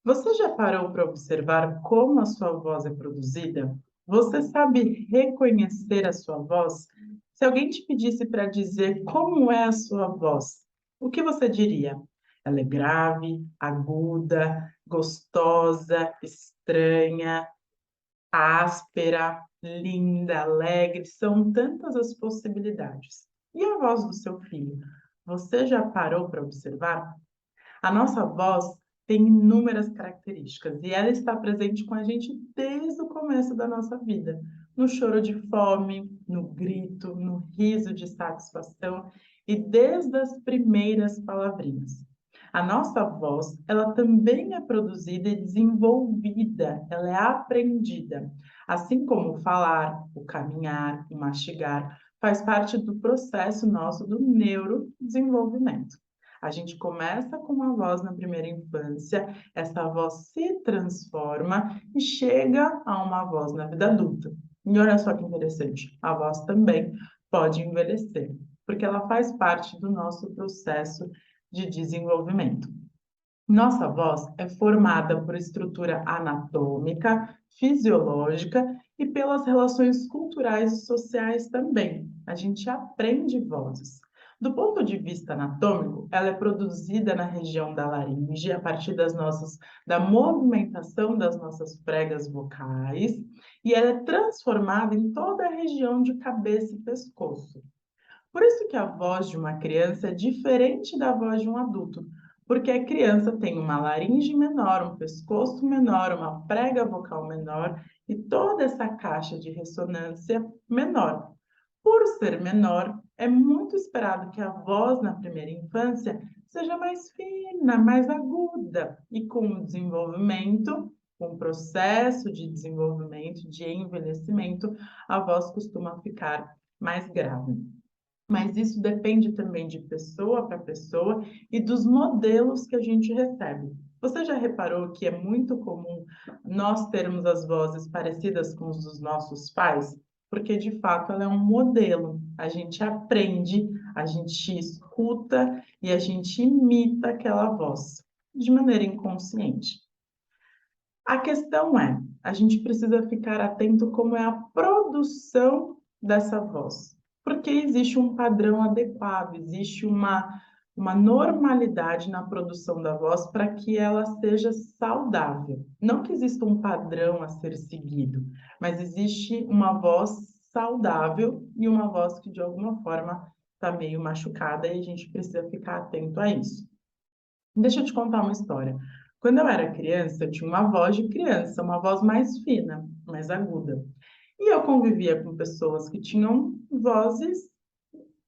Você já parou para observar como a sua voz é produzida? Você sabe reconhecer a sua voz? Se alguém te pedisse para dizer como é a sua voz, o que você diria? Ela é grave, aguda, gostosa, estranha, áspera, linda, alegre? São tantas as possibilidades. E a voz do seu filho? Você já parou para observar? A nossa voz tem inúmeras características e ela está presente com a gente desde o começo da nossa vida, no choro de fome, no grito, no riso de satisfação e desde as primeiras palavrinhas. A nossa voz, ela também é produzida e desenvolvida, ela é aprendida. Assim como o falar, o caminhar, o mastigar, faz parte do processo nosso do neurodesenvolvimento. A gente começa com uma voz na primeira infância, essa voz se transforma e chega a uma voz na vida adulta. E olha só que interessante, a voz também pode envelhecer, porque ela faz parte do nosso processo de desenvolvimento. Nossa voz é formada por estrutura anatômica, fisiológica e pelas relações culturais e sociais também. A gente aprende vozes. Do ponto de vista anatômico, ela é produzida na região da laringe, a partir da movimentação das nossas pregas vocais, e ela é transformada em toda a região de cabeça e pescoço. Por isso que a voz de uma criança é diferente da voz de um adulto, porque a criança tem uma laringe menor, um pescoço menor, uma prega vocal menor e toda essa caixa de ressonância menor. Por ser menor, é muito esperado que a voz na primeira infância seja mais fina, mais aguda, e com o desenvolvimento, com o processo de desenvolvimento, de envelhecimento, a voz costuma ficar mais grave. Mas isso depende também de pessoa para pessoa e dos modelos que a gente recebe. Você já reparou que é muito comum nós termos as vozes parecidas com os dos nossos pais? Porque de fato ela é um modelo. A gente aprende, a gente escuta e a gente imita aquela voz de maneira inconsciente. A questão é, a gente precisa ficar atento como é a produção dessa voz, porque existe um padrão adequado, existe uma normalidade na produção da voz para que ela seja saudável. Não que exista um padrão a ser seguido, mas existe uma voz saudável e uma voz que de alguma forma está meio machucada e a gente precisa ficar atento a isso. Deixa eu te contar uma história. Quando eu era criança, eu tinha uma voz de criança, uma voz mais fina, mais aguda. E eu convivia com pessoas que tinham vozes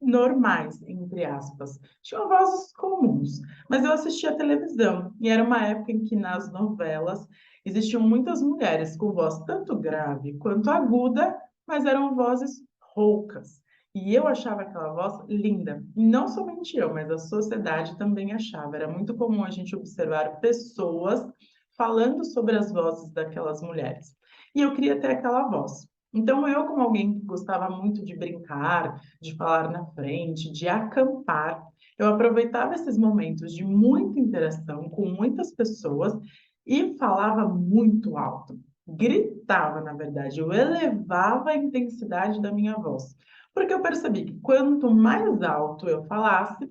normais, entre aspas. Tinham vozes comuns, mas eu assistia televisão e era uma época em que nas novelas existiam muitas mulheres com voz tanto grave quanto aguda, mas eram vozes roucas. E eu achava aquela voz linda. E não somente eu, mas a sociedade também achava. Era muito comum a gente observar pessoas falando sobre as vozes daquelas mulheres. E eu queria ter aquela voz. Então, eu, como alguém que gostava muito de brincar, de falar na frente, de acampar, eu aproveitava esses momentos de muita interação com muitas pessoas e falava muito alto. Gritava, na verdade, eu elevava a intensidade da minha voz. Porque eu percebi que quanto mais alto eu falasse,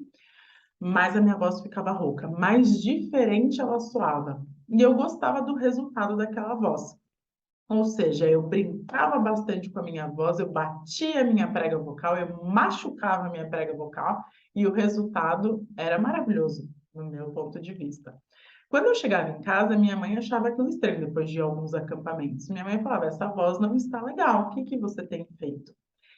mais a minha voz ficava rouca, mais diferente ela soava. E eu gostava do resultado daquela voz. Ou seja, eu brincava bastante com a minha voz, eu batia a minha prega vocal, eu machucava a minha prega vocal e o resultado era maravilhoso, no meu ponto de vista. Quando eu chegava em casa, minha mãe achava aquilo estranho depois de alguns acampamentos. Minha mãe falava: essa voz não está legal, o que que você tem feito?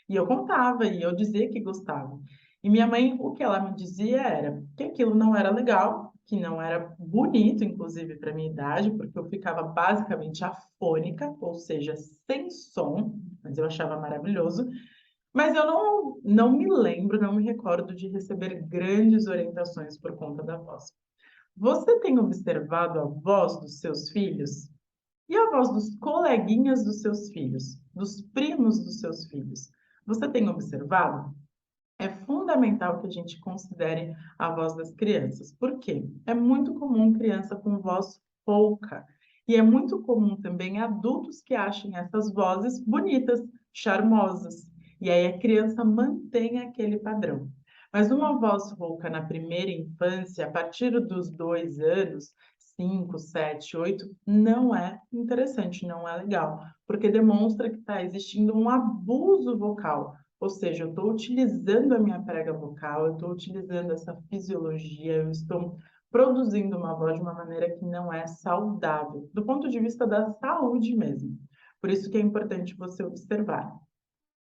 E eu contava, e eu dizia que gostava. E minha mãe, o que ela me dizia era que aquilo não era legal, que não era bonito, inclusive para minha idade, porque eu ficava basicamente afônica, ou seja, sem som, mas eu achava maravilhoso. Mas eu não me lembro, não me recordo de receber grandes orientações por conta da voz. Você tem observado a voz dos seus filhos? E a voz dos coleguinhas dos seus filhos, dos primos dos seus filhos? Você tem observado? É fundamental que a gente considere a voz das crianças. Por quê? É muito comum criança com voz rouca. E é muito comum também adultos que achem essas vozes bonitas, charmosas. E aí a criança mantém aquele padrão. Mas uma voz rouca na primeira infância, a partir dos 2 anos, 5, 7, 8, não é interessante, não é legal, porque demonstra que está existindo um abuso vocal. Ou seja, eu estou utilizando a minha prega vocal, eu estou utilizando essa fisiologia, eu estou produzindo uma voz de uma maneira que não é saudável, do ponto de vista da saúde mesmo. Por isso que é importante você observar.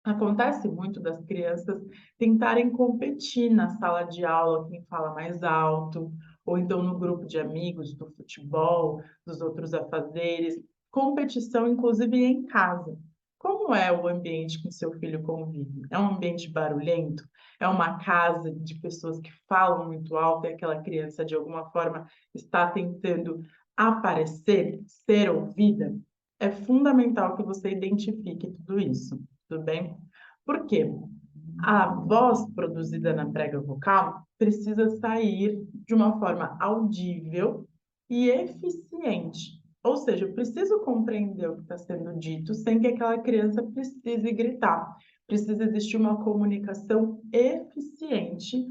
Acontece muito das crianças tentarem competir na sala de aula, quem fala mais alto, ou então no grupo de amigos, do futebol, dos outros afazeres, competição inclusive em casa. Como é o ambiente que seu filho convive? É um ambiente barulhento? É uma casa de pessoas que falam muito alto e aquela criança de alguma forma está tentando aparecer, ser ouvida? É fundamental que você identifique tudo isso. Tudo bem? Por quê? A voz produzida na prega vocal precisa sair de uma forma audível e eficiente. Ou seja, eu preciso compreender o que está sendo dito sem que aquela criança precise gritar. Precisa existir uma comunicação eficiente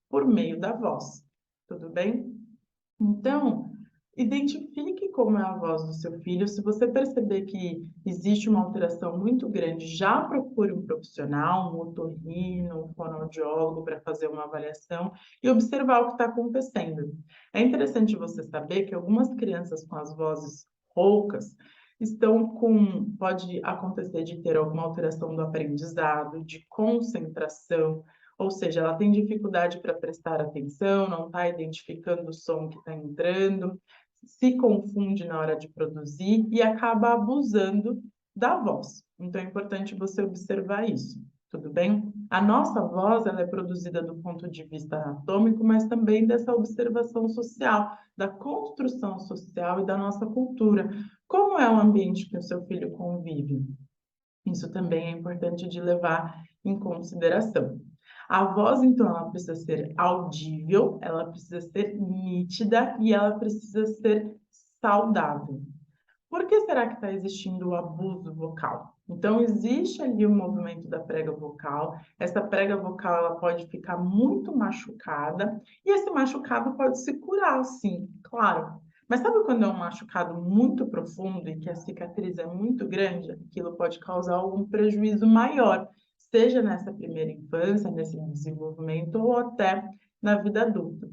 por meio da voz. Tudo bem? Então, identifique como é a voz do seu filho. Se você perceber que existe uma alteração muito grande, já procure um profissional, um otorrino, um fonoaudiólogo para fazer uma avaliação e observar o que está acontecendo. É interessante você saber que algumas crianças com as vozes roucas pode acontecer de ter alguma alteração do aprendizado, de concentração, ou seja, ela tem dificuldade para prestar atenção, não está identificando o som que está entrando, se confunde na hora de produzir e acaba abusando da voz. Então é importante você observar isso, tudo bem? A nossa voz, ela é produzida do ponto de vista anatômico, mas também dessa observação social, da construção social e da nossa cultura. Como é o ambiente que o seu filho convive? Isso também é importante de levar em consideração. A voz, então, ela precisa ser audível, ela precisa ser nítida e ela precisa ser saudável. Por que será que está existindo o abuso vocal? Então, existe ali o movimento da prega vocal. Essa prega vocal ela pode ficar muito machucada e esse machucado pode se curar, sim, claro. Mas sabe quando é um machucado muito profundo e que a cicatriz é muito grande? Aquilo pode causar algum prejuízo maior, seja nessa primeira infância, nesse desenvolvimento ou até na vida adulta.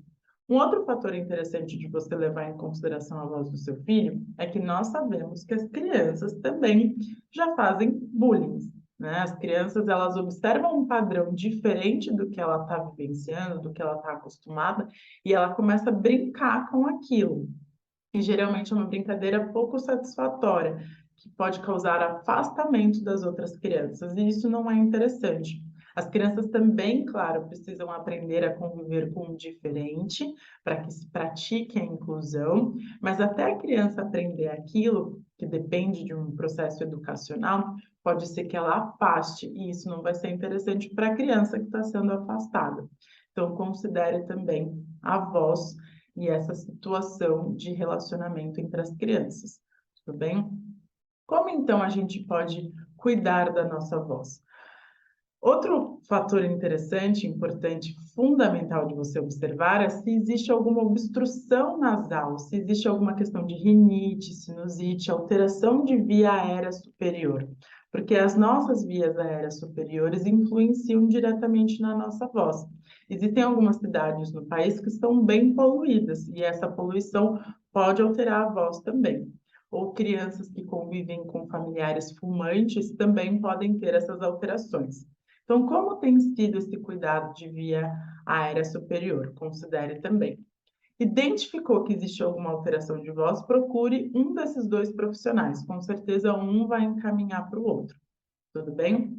Um outro fator interessante de você levar em consideração a voz do seu filho é que nós sabemos que as crianças também já fazem bullying, né? As crianças, elas observam um padrão diferente do que ela está vivenciando, do que ela está acostumada, e ela começa a brincar com aquilo. E geralmente é uma brincadeira pouco satisfatória, que pode causar afastamento das outras crianças, e isso não é interessante. As crianças também, claro, precisam aprender a conviver com o diferente, para que se pratique a inclusão, mas até a criança aprender aquilo, que depende de um processo educacional, pode ser que ela afaste, e isso não vai ser interessante para a criança que está sendo afastada. Então, considere também a voz e essa situação de relacionamento entre as crianças, tudo bem? Como então a gente pode cuidar da nossa voz? Outro fator interessante, importante, fundamental de você observar é se existe alguma obstrução nasal, se existe alguma questão de rinite, sinusite, alteração de via aérea superior, porque as nossas vias aéreas superiores influenciam diretamente na nossa voz. Existem algumas cidades no país que estão bem poluídas e essa poluição pode alterar a voz também. Ou crianças que convivem com familiares fumantes também podem ter essas alterações. Então, como tem sido esse cuidado de via aérea superior? Considere também. Identificou que existe alguma alteração de voz, procure um desses dois profissionais. Com certeza, um vai encaminhar para o outro. Tudo bem?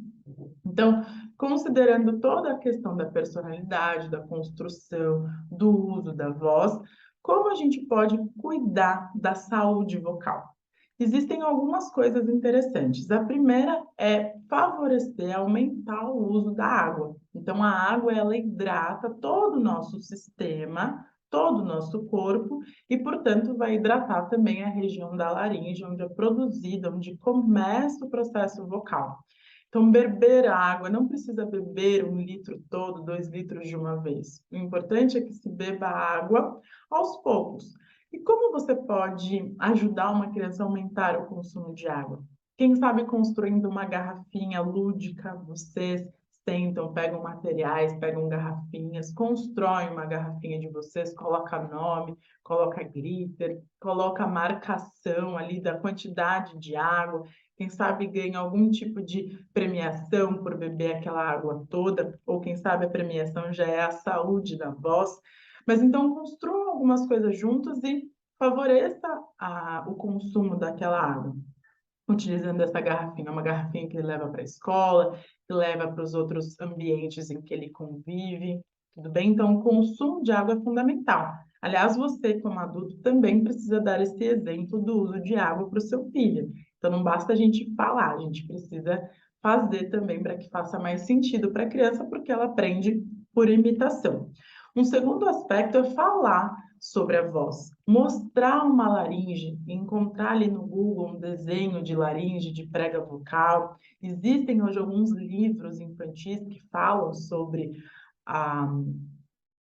Então, considerando toda a questão da personalidade, da construção, do uso da voz, como a gente pode cuidar da saúde vocal? Existem algumas coisas interessantes. A primeira é favorecer, aumentar o uso da água. Então, a água, ela hidrata todo o nosso sistema, todo o nosso corpo e, portanto, vai hidratar também a região da laringe, onde é produzida, onde começa o processo vocal. Então, beber água, não precisa beber 1 litro todo, 2 litros de uma vez. O importante é que se beba água aos poucos. E como você pode ajudar uma criança a aumentar o consumo de água? Quem sabe construindo uma garrafinha lúdica, vocês sentam, pegam materiais, pegam garrafinhas, constroem uma garrafinha de vocês, coloca nome, coloca glitter, coloca marcação ali da quantidade de água, quem sabe ganha algum tipo de premiação por beber aquela água toda, ou quem sabe a premiação já é a saúde da voz. Mas então construam algumas coisas juntos e favoreça o consumo daquela água utilizando essa garrafinha, uma garrafinha que ele leva para a escola, que leva para os outros ambientes em que ele convive, tudo bem? Então, o consumo de água é fundamental. Aliás, você, como adulto, também precisa dar esse exemplo do uso de água para o seu filho. Então, não basta a gente falar, a gente precisa fazer também para que faça mais sentido para a criança, porque ela aprende por imitação. Um segundo aspecto é falar sobre a voz. Mostrar uma laringe, encontrar ali no Google um desenho de laringe, de prega vocal. Existem hoje alguns livros infantis que falam sobre a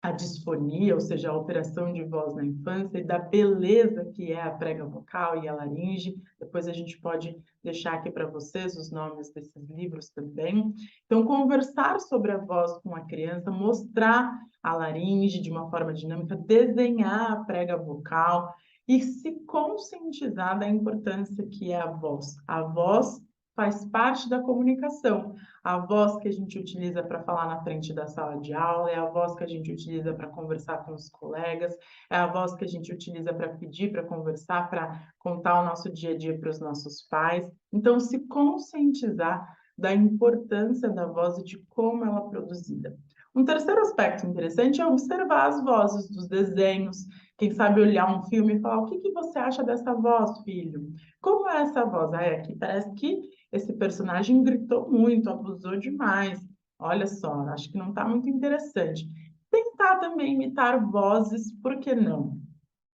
a disfonia, ou seja, a alteração de voz na infância e da beleza que é a prega vocal e a laringe. Depois a gente pode deixar aqui para vocês os nomes desses livros também. Então, conversar sobre a voz com a criança, mostrar a laringe de uma forma dinâmica, desenhar a prega vocal e se conscientizar da importância que é a voz. A voz faz parte da comunicação. A voz que a gente utiliza para falar na frente da sala de aula, é a voz que a gente utiliza para conversar com os colegas, é a voz que a gente utiliza para pedir, para conversar, para contar o nosso dia a dia para os nossos pais. Então, se conscientizar da importância da voz e de como ela é produzida. Um terceiro aspecto interessante é observar as vozes dos desenhos. Quem sabe olhar um filme e falar: o que que você acha dessa voz, filho? Como é essa voz? Ah, aqui parece que esse personagem gritou muito, abusou demais. Olha só, acho que não está muito interessante. Tentar também imitar vozes, por que não?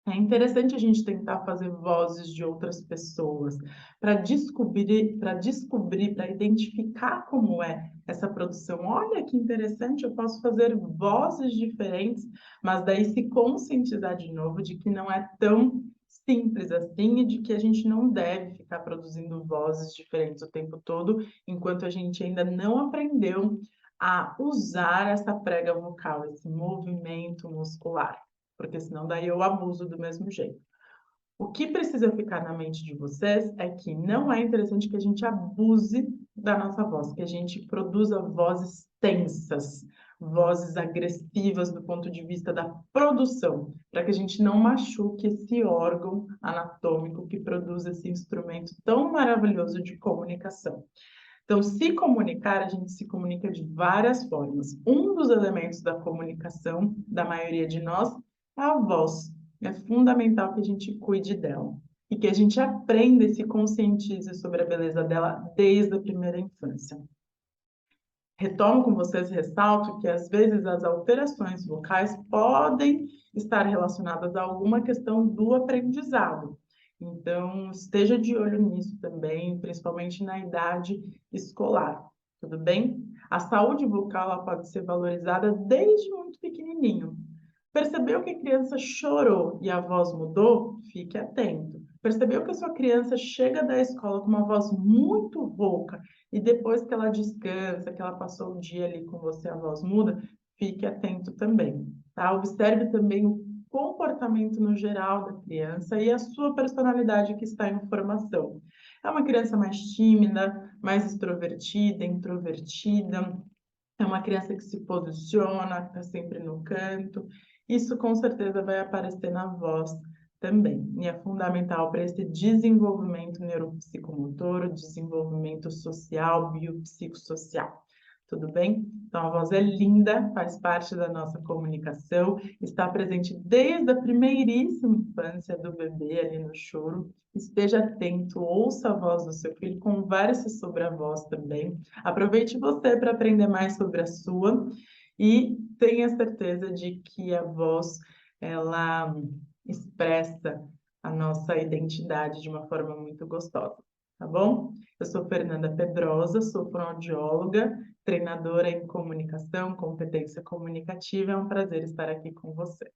É interessante a gente tentar fazer vozes de outras pessoas para identificar como é essa produção. Olha que interessante, eu posso fazer vozes diferentes, mas daí se conscientizar de novo de que não é tão simples assim e de que a gente não deve ficar produzindo vozes diferentes o tempo todo, enquanto a gente ainda não aprendeu a usar essa prega vocal, esse movimento muscular, porque senão daí eu abuso do mesmo jeito. O que precisa ficar na mente de vocês é que não é interessante que a gente abuse da nossa voz, que a gente produza vozes tensas, vozes agressivas do ponto de vista da produção, para que a gente não machuque esse órgão anatômico que produz esse instrumento tão maravilhoso de comunicação. Então, se comunicar, a gente se comunica de várias formas. Um dos elementos da comunicação da maioria de nós é a voz. É fundamental que a gente cuide dela e que a gente aprenda e se conscientize sobre a beleza dela desde a primeira infância. Retomo com vocês, ressalto que às vezes as alterações vocais podem estar relacionadas a alguma questão do aprendizado. Então, esteja de olho nisso também, principalmente na idade escolar, tudo bem? A saúde vocal ela pode ser valorizada desde muito pequenininho. Percebeu que a criança chorou e a voz mudou? Fique atento. Percebeu que a sua criança chega da escola com uma voz muito rouca e depois que ela descansa, que ela passou o dia ali com você, a voz muda? Fique atento também, tá? Observe também o comportamento no geral da criança e a sua personalidade que está em formação. É uma criança mais tímida, mais extrovertida, introvertida? É uma criança que se posiciona, que está sempre no canto. Isso com certeza vai aparecer na voz também. E é fundamental para esse desenvolvimento neuropsicomotor, o desenvolvimento social, biopsicossocial. Tudo bem? Então, a voz é linda, faz parte da nossa comunicação, está presente desde a primeiríssima infância do bebê ali no choro. Esteja atento, ouça a voz do seu filho, converse sobre a voz também. Aproveite você para aprender mais sobre a sua e tenha certeza de que a voz ela expressa a nossa identidade de uma forma muito gostosa, tá bom? Eu sou Fernanda Pedrosa, sou fonoaudióloga, treinadora em comunicação, competência comunicativa. É um prazer estar aqui com você.